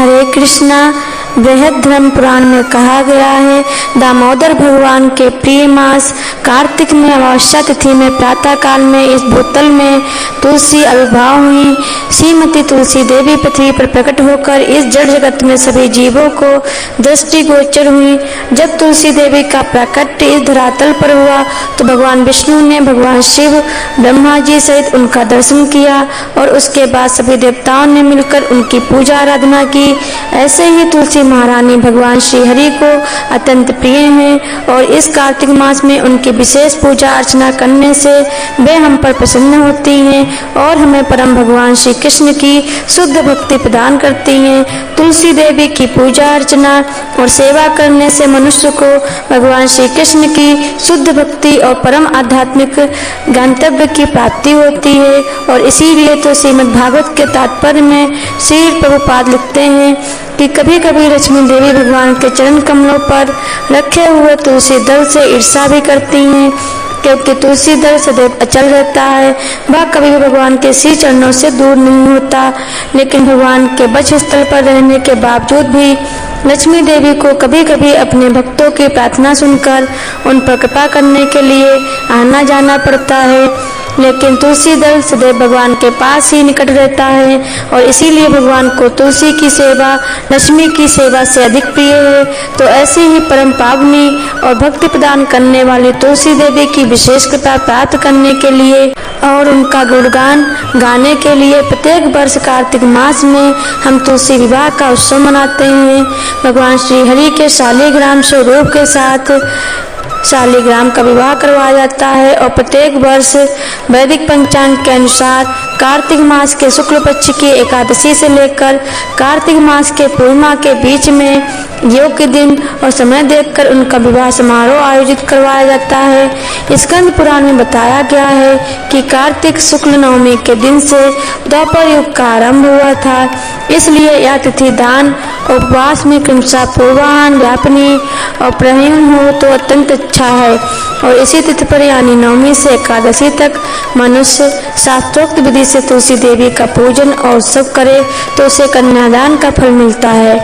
हरे कृष्णा। बृहद धर्म पुराण में कहा गया है, दामोदर भगवान के प्रिय मास कार्तिक में अमावस्या तिथि में प्रातः काल में इस भूतल में तुलसी आविर्भाव हुई। श्रीमती तुलसी देवी पृथ्वी पर प्रकट होकर इस जड़ जगत में सभी जीवों को दृष्टिगोचर हुई। जब तुलसी देवी का प्राकट्य इस धरातल पर हुआ तो भगवान विष्णु ने भगवान शिव, ब्रह्मा जी सहित उनका दर्शन किया और उसके बाद सभी देवताओं ने मिलकर उनकी पूजा आराधना की। ऐसे ही तुलसी महारानी भगवान श्री हरि को अत्यंत प्रिय हैं और इस कार्तिक मास में उनकी विशेष पूजा अर्चना करने से वे हम पर प्रसन्न होती हैं और हमें परम भगवान श्री कृष्ण की शुद्ध भक्ति प्रदान करती हैं। तुलसी देवी की पूजा अर्चना और सेवा करने से मनुष्य को भगवान श्री कृष्ण की शुद्ध भक्ति और परम आध्यात्मिक गंतव्य की प्राप्ति होती है और इसीलिए तो श्रीमद् भागवत के तात्पर्य में श्री प्रभुपाद लिखते हैं कि कभी कभी लक्ष्मी देवी भगवान के चरण कमलों पर रखे हुए तुलसी दल से ईर्ष्या भी करती हैं, क्योंकि तुलसी दल सदैव अचल रहता है, वह कभी भी भगवान के श्री चरणों से दूर नहीं होता। लेकिन भगवान के वक्ष स्थल पर रहने के बावजूद भी लक्ष्मी देवी को कभी कभी अपने भक्तों की प्रार्थना सुनकर उन पर कृपा करने के लिए आना जाना पड़ता है। लेकिन तुलसी दल सदैव भगवान के पास ही निकट रहता है और इसीलिए भगवान को तुलसी की सेवा लक्ष्मी की सेवा से अधिक प्रिय है। तो ऐसी ही परम पावनी और भक्ति प्रदान करने वाली तुलसी देवी की विशेष कृपा प्राप्त करने के लिए और उनका गुणगान गाने के लिए प्रत्येक वर्ष कार्तिक मास में हम तुलसी विवाह का उत्सव मनाते हैं। भगवान श्री हरि के शालिग्राम स्वरूप के साथ शालिग्राम का विवाह करवाया जाता है और प्रत्येक वर्ष वैदिक पंचांग के अनुसार कार्तिक मास के शुक्ल पक्ष की एकादशी से लेकर कार्तिक मास के पूर्णिमा के बीच में योग्य दिन और समय देखकर उनका विवाह समारोह आयोजित करवाया जाता है। स्कंद पुराण में बताया गया है कि कार्तिक शुक्ल नवमी के दिन से द्वापर युग का आरंभ हुआ था, इसलिए यह तिथि दान उपवास में क्रमशः पूर्वाह्न व्यापनी और प्रहयन हो तो अत्यंत अच्छा है। और इसी तिथि पर यानी नवमी से एकादशी तक मनुष्य शास्त्रोक्त विधि से तुलसी देवी का पूजन और उत्सव करे तो उसे कन्यादान का फल मिलता है।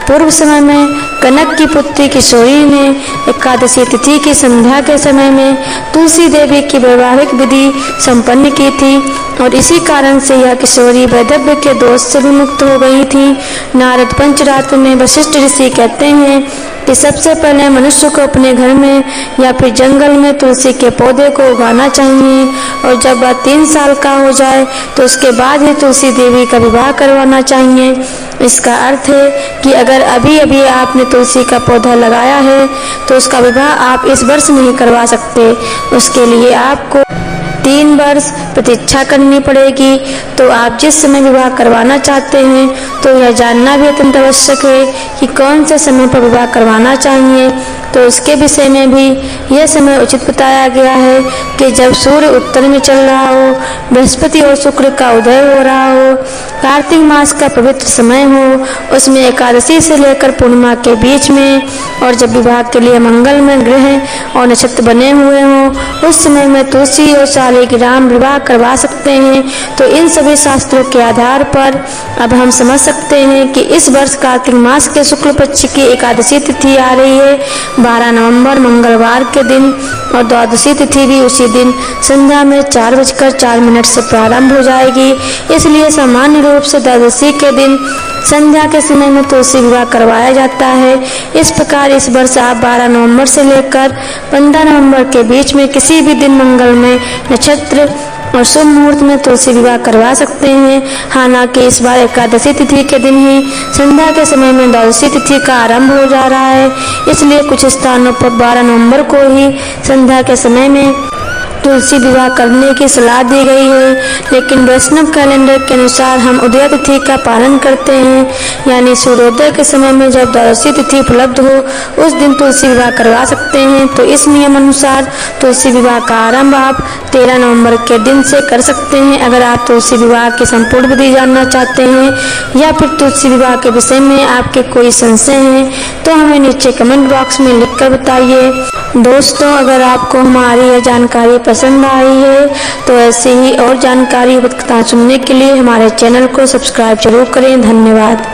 पूर्व समय में कनक की पुत्री किशोरी ने एकादशी तिथि की संध्या के समय में तुलसी देवी की वैवाहिक विधि संपन्न की थी और इसी कारण से यह किशोरी वैधव्य के दोष से भी मुक्त हो गई थी। नारद पंचरात्र में वशिष्ठ ऋषि कहते हैं कि सबसे पहले मनुष्य को अपने घर में या फिर जंगल में तुलसी के पौधे को उगाना चाहिए और जब वह 3 साल का हो जाए तो उसके बाद ही तुलसी देवी का विवाह करवाना चाहिए। इसका अर्थ है कि अगर अभी अभी आपने तुलसी का पौधा लगाया है तो उसका विवाह आप इस वर्ष नहीं करवा सकते, उसके लिए आपको 3 वर्ष प्रतीक्षा करनी पड़ेगी। तो आप जिस समय विवाह करवाना चाहते हैं तो यह जानना भी अत्यंत आवश्यक है कि कौन से समय पर विवाह करवाना चाहिए। तो इसके विषय में भी यह समय उचित बताया गया है कि जब सूर्य उत्तर में चल रहा हो, बृहस्पति और शुक्र का उदय हो रहा हो, कार्तिक मास का पवित्र समय हो, उसमें एकादशी से लेकर पूर्णिमा के बीच में, और जब विवाह के लिए मंगलमय ग्रह और नक्षत्र बने हुए हों, उस समय में तुलसी और शालिग्राम विवाह करवा सकते हैं। तो इन सभी शास्त्रों के आधार पर अब हम समझ सकते हैं कि इस वर्ष कार्तिक मास के शुक्ल पक्ष की एकादशी तिथि आ रही है 12 नवंबर मंगलवार के दिन और द्वादशी तिथि भी उसी दिन संध्या में 4:04 से प्रारंभ हो जाएगी। इसलिए सामान्य रूप से द्वादशी के दिन संध्या के समय में तुलसी विवाह करवाया जाता है। इस प्रकार इस वर्ष आप 12 नवंबर से लेकर 15 नवंबर के बीच में किसी भी दिन मंगलमय नक्षत्र और शुभ मुहूर्त में तुलसी विवाह करवा सकते हैं। हालांकि इस बार एकादशी तिथि के दिन ही संध्या के समय में द्वादशी तिथि का आरंभ हो जा रहा है, इसलिए कुछ स्थानों पर 12 नवंबर को ही संध्या के समय में तुलसी विवाह करने की सलाह दी गई है। लेकिन वैष्णव कैलेंडर के अनुसार हम उदय तिथि का पालन करते हैं, यानी सूर्योदय के समय में जब द्वादशी तिथि उपलब्ध हो उस दिन तुलसी विवाह करवा सकते हैं। तो इस नियम अनुसार तुलसी विवाह का आरंभ आप 13 नवंबर के दिन से कर सकते हैं। अगर आप तुलसी विवाह की संपूर्ण विधि जानना चाहते हैं या फिर तुलसी विवाह के विषय में आपके कोई संशय है तो हमें नीचे कमेंट बॉक्स में लिखकर बताइए। दोस्तों, अगर आपको हमारी यह जानकारी पसंद आई है तो ऐसे ही और जानकारी कथा सुनने के लिए हमारे चैनल को सब्सक्राइब जरूर करें। धन्यवाद।